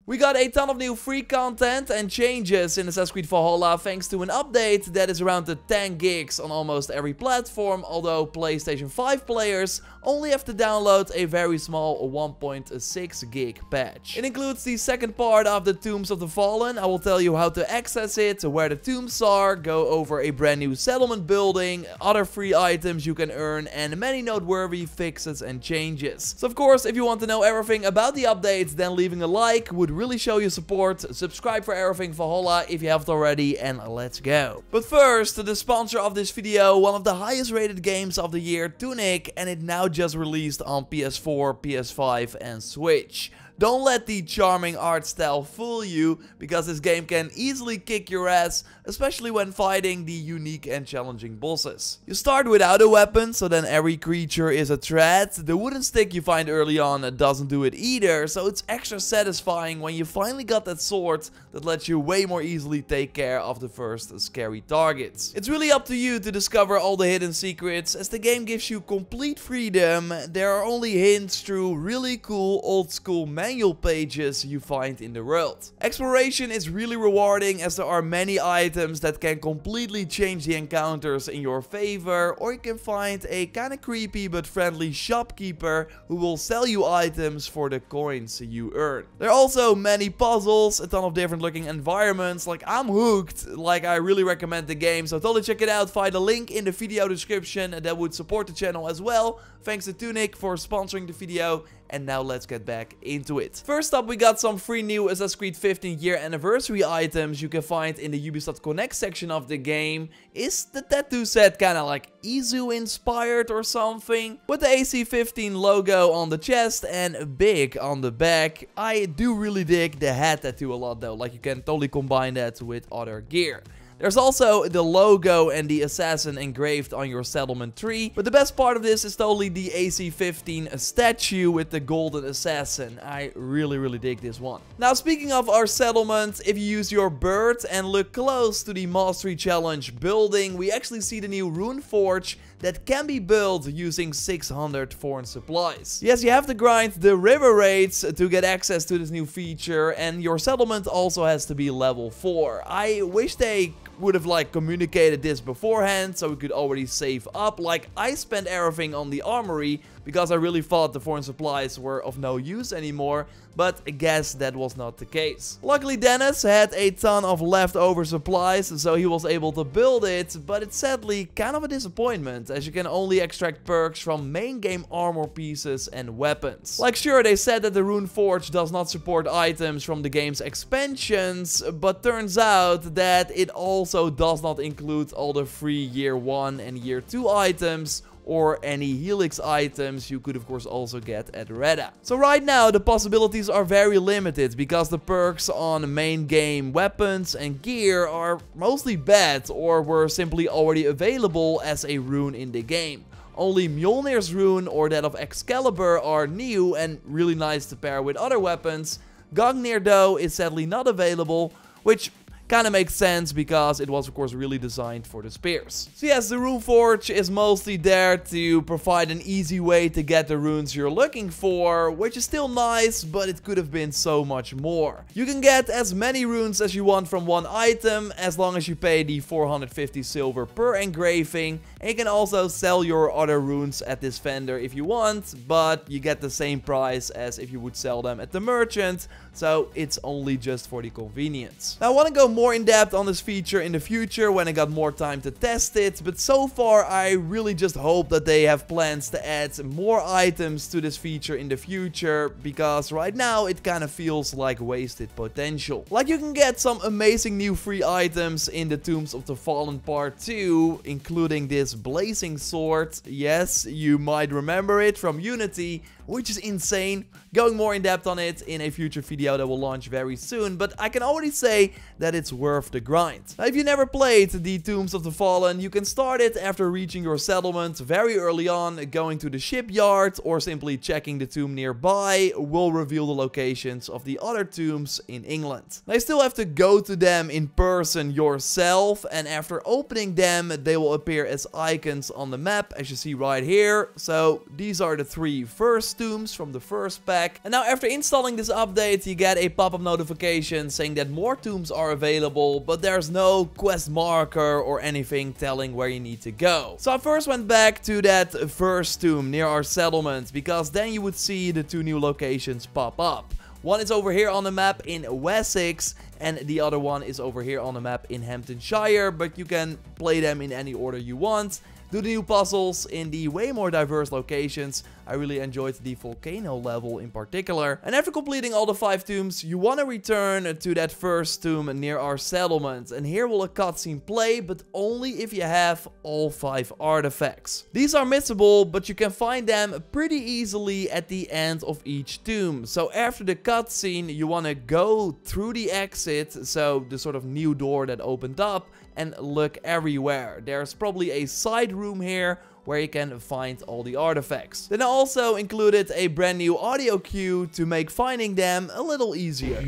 We got a ton of new free content and changes in Assassin's Creed Valhalla thanks to an update that is around the 10 gigs on almost every platform, although PlayStation 5 players only have to download a very small 1.6 gig patch. It includes the second part of the Tombs of the Fallen. I will tell you how to access it, where the tombs are, go over a brand new settlement building, other free items you can earn, and many noteworthy fixes and changes. So of course, if you want to know everything about the updates, then leaving a like would really show your support. Subscribe for everything Valhalla if you haven't already, and let's go. But first, the sponsor of this video, one of the highest rated games of the year, Tunic, and it now just released on PS4, PS5 and Switch. Don't let the charming art style fool you, because this game can easily kick your ass, especially when fighting the unique and challenging bosses. You start without a weapon, so then every creature is a threat. The wooden stick you find early on doesn't do it either, so it's extra satisfying when you finally got that sword that lets you way more easily take care of the first scary targets. It's really up to you to discover all the hidden secrets, as the game gives you complete freedom. There are only hints through really cool old school manual pages you find in the world. Exploration is really rewarding, as there are many items that can completely change the encounters in your favor, or you can find a kinda creepy but friendly shopkeeper who will sell you items for the coins you earn. There are also many puzzles, a ton of different looking environments. Like, I'm hooked. Like, I really recommend the game, so totally check it out. Find a link in the video description that would support the channel as well. Thanks to Tunic for sponsoring the video. And now let's get back into it. First up, we got some free new Assassin's Creed 15 year anniversary items you can find in the Ubisoft Connect section of the game. Is the tattoo set kinda like Izu inspired or something? With the AC-15 logo on the chest and big on the back. I do really dig the head tattoo a lot though, like you can totally combine that with other gear. There's also the logo and the assassin engraved on your settlement tree. But the best part of this is totally the AC-15 statue with the golden assassin. I really dig this one. Now, speaking of our settlement, if you use your bird and look close to the Mastery Challenge building, we actually see the new Rune Forge that can be built using 600 foreign supplies. Yes, you have to grind the river raids to get access to this new feature, and your settlement also has to be level 4. I wish they would have like communicated this beforehand so we could already save up. Like, I spent everything on the armory because I really thought the foreign supplies were of no use anymore, but I guess that was not the case. Luckily, Dennis had a ton of leftover supplies, so he was able to build it, but it's sadly kind of a disappointment, as you can only extract perks from main game armor pieces and weapons. Like, sure, they said that the Rune Forge does not support items from the game's expansions, but turns out that it also does not include all the free year 1 and year 2 items, or any Helix items you could of course also get at Reda. So right now the possibilities are very limited, because the perks on main game weapons and gear are mostly bad, or were simply already available as a rune in the game. Only Mjolnir's rune or that of Excalibur are new and really nice to pair with other weapons. Gungnir though is sadly not available, which kinda makes sense because it was of course really designed for the spears. So yes, the Rune Forge is mostly there to provide an easy way to get the runes you're looking for, which is still nice, but it could have been so much more. You can get as many runes as you want from one item, as long as you pay the 450 silver per engraving, and you can also sell your other runes at this vendor if you want, but you get the same price as if you would sell them at the merchant, so it's only just for the convenience. Now, I want to go more in depth on this feature in the future when I got more time to test it, but so far I really just hope that they have plans to add more items to this feature in the future, because right now it kind of feels like wasted potential. Like, you can get some amazing new free items in the Tombs of the Fallen Part 2, including this blazing sword. Yes, you might remember it from Unity, which is insane. Going more in depth on it in a future video that will launch very soon, but I can already say that it's worth the grind. Now, if you never played the Tombs of the Fallen, you can start it after reaching your settlement very early on, going to the shipyard, or simply checking the tomb nearby will reveal the locations of the other tombs in England. Now, you still have to go to them in person yourself, and after opening them, they will appear as icons on the map, as you see right here. So these are the 3 first tombs from the first pack. And now after installing this update, you get a pop-up notification saying that more tombs are available, but there's no quest marker or anything telling where you need to go. So I first went back to that first tomb near our settlement, because then you would see the 2 new locations pop up. One is over here on the map in Wessex, and the other one is over here on the map in Hamptonshire, but you can play them in any order you want. Do the new puzzles in the way more diverse locations. I really enjoyed the volcano level in particular. And after completing all the 5 tombs, you want to return to that first tomb near our settlement. And here will a cutscene play, but only if you have all 5 artifacts. These are missable, but you can find them pretty easily at the end of each tomb. So after the cutscene, you want to go through the exit, so the sort of new door that opened up, and look everywhere. There's probably a side room here where you can find all the artifacts. Then I also included a brand new audio cue to make finding them a little easier.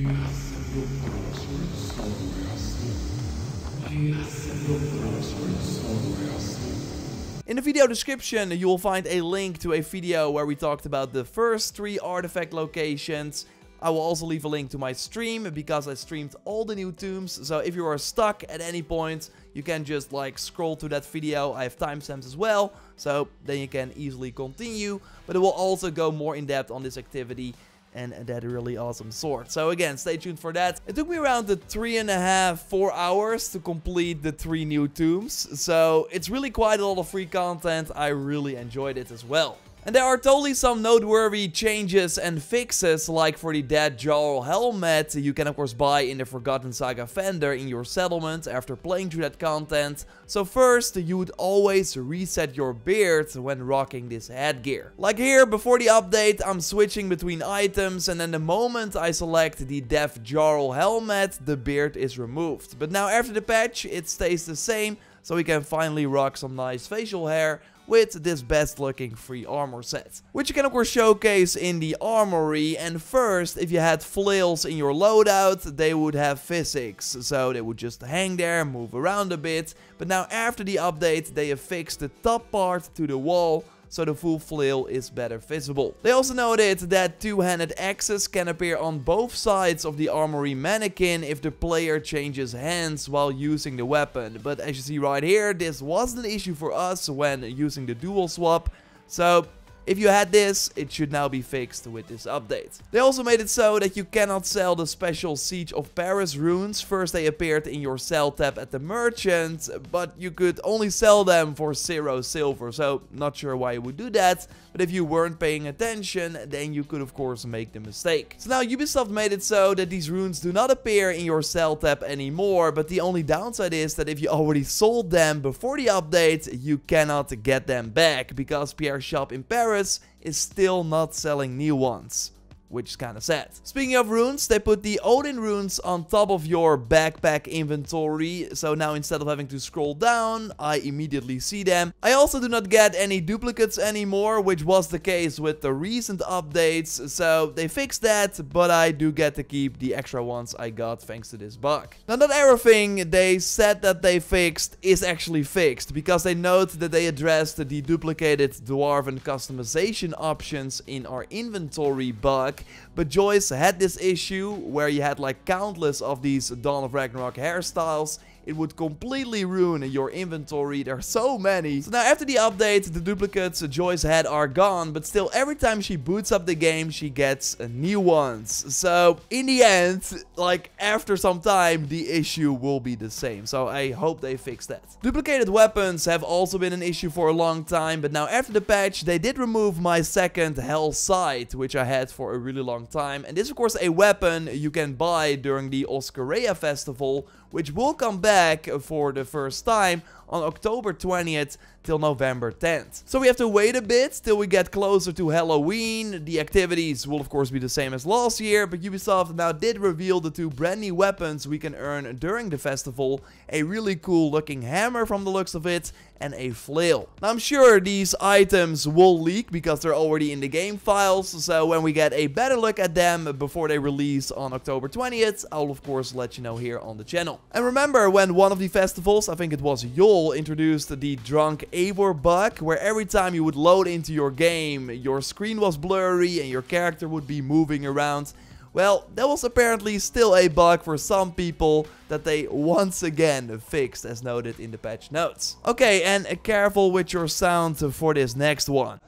In the video description, you will find a link to a video where we talked about the first 3 artifact locations. I will also leave a link to my stream, because I streamed all the new tombs. So if you are stuck at any point, you can just like scroll to that video. I have timestamps as well, so then you can easily continue. But it will also go more in depth on this activity and that really awesome sword. So again, stay tuned for that. It took me around the 3.5–4 hours to complete the 3 new tombs. So it's really quite a lot of free content. I really enjoyed it as well. And there are totally some noteworthy changes and fixes, like for the dead Jarl helmet you can of course buy in the Forgotten Saga vendor in your settlement after playing through that content. So first, you would always reset your beard when rocking this headgear. Like here, before the update, I'm switching between items, and then the moment I select the deaf Jarl helmet, the beard is removed. But now after the patch, it stays the same, so we can finally rock some nice facial hair with this best looking free armor set, which you can of course showcase in the armory. And first, if you had flails in your loadout, they would have physics, so they would just hang there, move around a bit. But now after the update, they have fixed the top part to the wall, so the full flail is better visible. They also noted that 2-handed axes can appear on both sides of the armory mannequin if the player changes hands while using the weapon. But as you see right here, this wasn't an issue for us when using the dual swap. So if you had this, it should now be fixed with this update. They also made it so that you cannot sell the special Siege of Paris runes. First they appeared in your sell tab at the merchant, but you could only sell them for 0 silver, so not sure why you would do that. But if you weren't paying attention, then you could of course make the mistake. So now Ubisoft made it so that these runes do not appear in your sell tab anymore, but the only downside is that if you already sold them before the update, you cannot get them back, because Pierre's shop in Paris is still not selling new ones, which is kind of sad. Speaking of runes, they put the Odin runes on top of your backpack inventory, so now instead of having to scroll down, I immediately see them. I also do not get any duplicates anymore, which was the case with the recent updates, so they fixed that, but I do get to keep the extra ones I got thanks to this bug. Now, not everything they said that they fixed is actually fixed, because they note that they addressed the duplicated dwarven customization options in our inventory bug. But Joyce had this issue where you had like countless of these Dawn of Ragnarok hairstyles. It would completely ruin your inventory. There are so many. So now after the update, the duplicates Joyce had are gone, but still every time she boots up the game, she gets new ones. So in the end, like after some time, the issue will be the same. So I hope they fix that. Duplicated weapons have also been an issue for a long time, but now after the patch, they did remove my second Hell Sight, which I had for a really long time. And this is of course a weapon you can buy during the Oscaria festival, which will come back for the first time on October 20th till November 10th. So we have to wait a bit till we get closer to Halloween. The activities will of course be the same as last year, but Ubisoft now did reveal the 2 brand new weapons we can earn during the festival. A really cool looking hammer from the looks of it, and a flail. Now I'm sure these items will leak because they're already in the game files, so when we get a better look at them before they release on October 20th, I'll of course let you know here on the channel. And remember, when one of the festivals, I think it was Yule, Michael introduced the drunk Eivor bug, where every time you would load into your game, your screen was blurry and your character would be moving around. Well, that was apparently still a bug for some people that they once again fixed, as noted in the patch notes. Okay, and careful with your sound for this next one.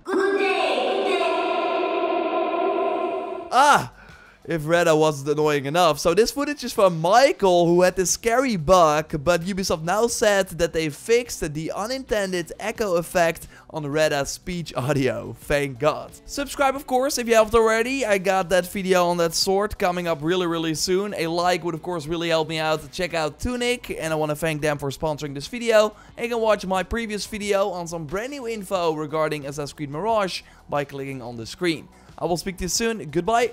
Good day, good day. Ah! If Reda wasn't annoying enough. So this footage is from Michael, who had this scary bug, but Ubisoft now said that they fixed the unintended echo effect on Reda's speech audio. Thank God. Subscribe, of course, if you haven't already. I got that video on that sword coming up really soon. A like would, of course, really help me out. Check out Tunic, and I want to thank them for sponsoring this video. And you can watch my previous video on some brand new info regarding Assassin's Creed Mirage by clicking on the screen. I will speak to you soon. Goodbye.